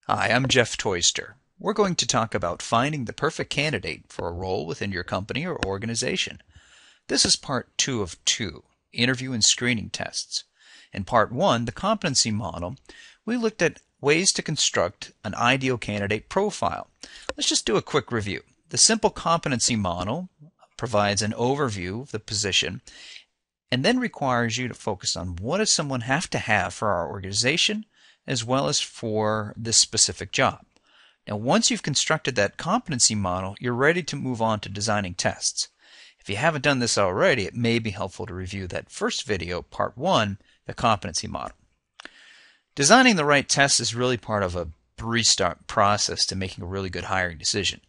Hi, I'm Jeff Toyster. We're going to talk about finding the perfect candidate for a role within your company or organization. This is part 2 of 2, interview and screening tests. In part 1, the competency model, we looked at ways to construct an ideal candidate profile. Let's just do a quick review. The simple competency model provides an overview of the position and then requires you to focus on what does someone have to have for our organization as well as for this specific job. Now, once you've constructed that competency model, you're ready to move on to designing tests. If you haven't done this already, it may be helpful to review that first video, part 1, the competency model. Designing the right test is really part of a three-step process to making a really good hiring decision.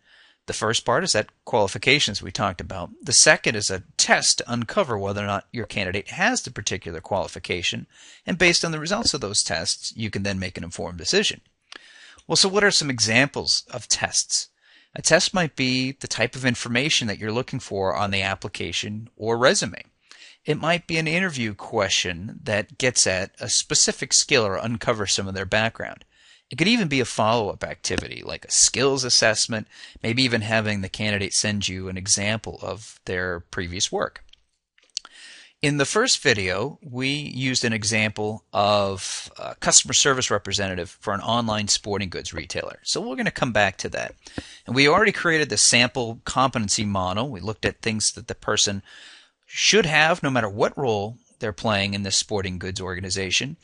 The first part is that qualifications we talked about. The second is a test to uncover whether or not your candidate has the particular qualification, and based on the results of those tests, you can then make an informed decision. Well, so what are some examples of tests? A test might be the type of information that you're looking for on the application or resume. It might be an interview question that gets at a specific skill or uncovers some of their background. It could even be a follow-up activity like a skills assessment, maybe even having the candidate send you an example of their previous work. In the first video, we used an example of a customer service representative for an online sporting goods retailer. So we're going to come back to that. And we already created the sample competency model. We looked at things that the person should have no matter what role they're playing in this sporting goods organization.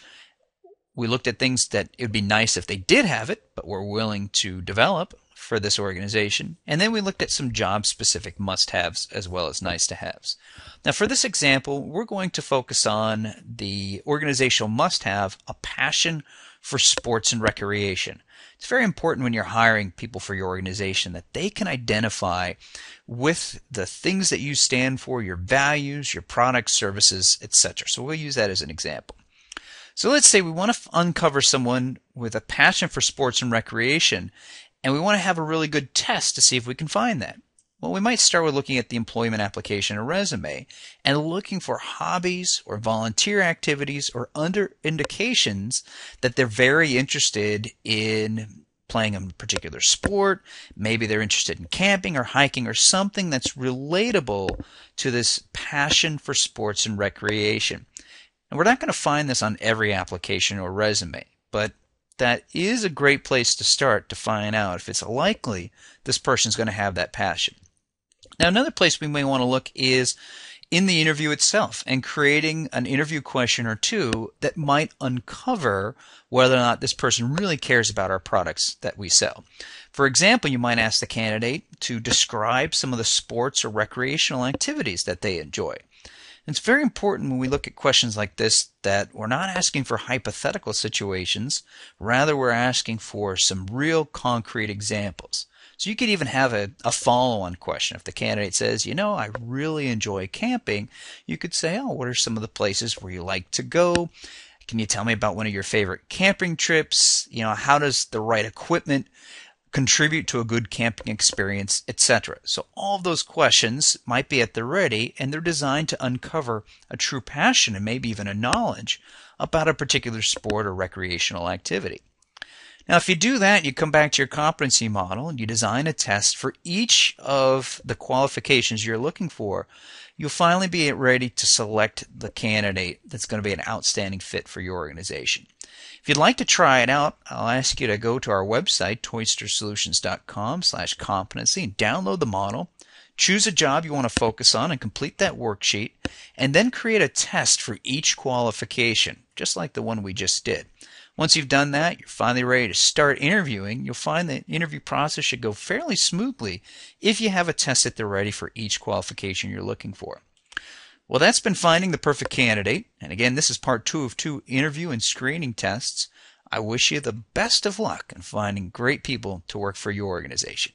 We looked at things that it would be nice if they did have it, but were willing to develop for this organization. And then we looked at some job-specific must-haves as well as nice-to-haves. Now for this example, we're going to focus on the organizational must-have, a passion for sports and recreation. It's very important when you're hiring people for your organization that they can identify with the things that you stand for, your values, your products, services, etc. So we'll use that as an example. So let's say we want to uncover someone with a passion for sports and recreation, and we want to have a really good test to see if we can find that. Well, we might start with looking at the employment application or resume and looking for hobbies or volunteer activities or other indications that they're very interested in playing a particular sport. Maybe they're interested in camping or hiking or something that's relatable to this passion for sports and recreation. And we're not going to find this on every application or resume, but that is a great place to start to find out if it's likely this person's going to have that passion. Now, another place we may want to look is in the interview itself and creating an interview question or two that might uncover whether or not this person really cares about our products that we sell. For example, you might ask the candidate to describe some of the sports or recreational activities that they enjoy. It's very important when we look at questions like this that we're not asking for hypothetical situations, rather we're asking for some real concrete examples. So you could even have a follow-on question. If the candidate says, you know, I really enjoy camping, you could say, oh, what are some of the places where you like to go? Can you tell me about one of your favorite camping trips? You know, how does the right equipment contribute to a good camping experience, etc. So all of those questions might be at the ready, and they're designed to uncover a true passion and maybe even a knowledge about a particular sport or recreational activity. Now, if you do that, you come back to your competency model and you design a test for each of the qualifications you're looking for, you'll finally be ready to select the candidate that's going to be an outstanding fit for your organization. If you'd like to try it out, I'll ask you to go to our website, toystersolutions.com/competency, and download the model. Choose a job you want to focus on and complete that worksheet, and then create a test for each qualification, just like the one we just did. Once you've done that, you're finally ready to start interviewing. You'll find the interview process should go fairly smoothly if you have a test at the ready for each qualification you're looking for. Well, that's been finding the perfect candidate. And again, this is part 2 of 2 interview and screening tests. I wish you the best of luck in finding great people to work for your organization.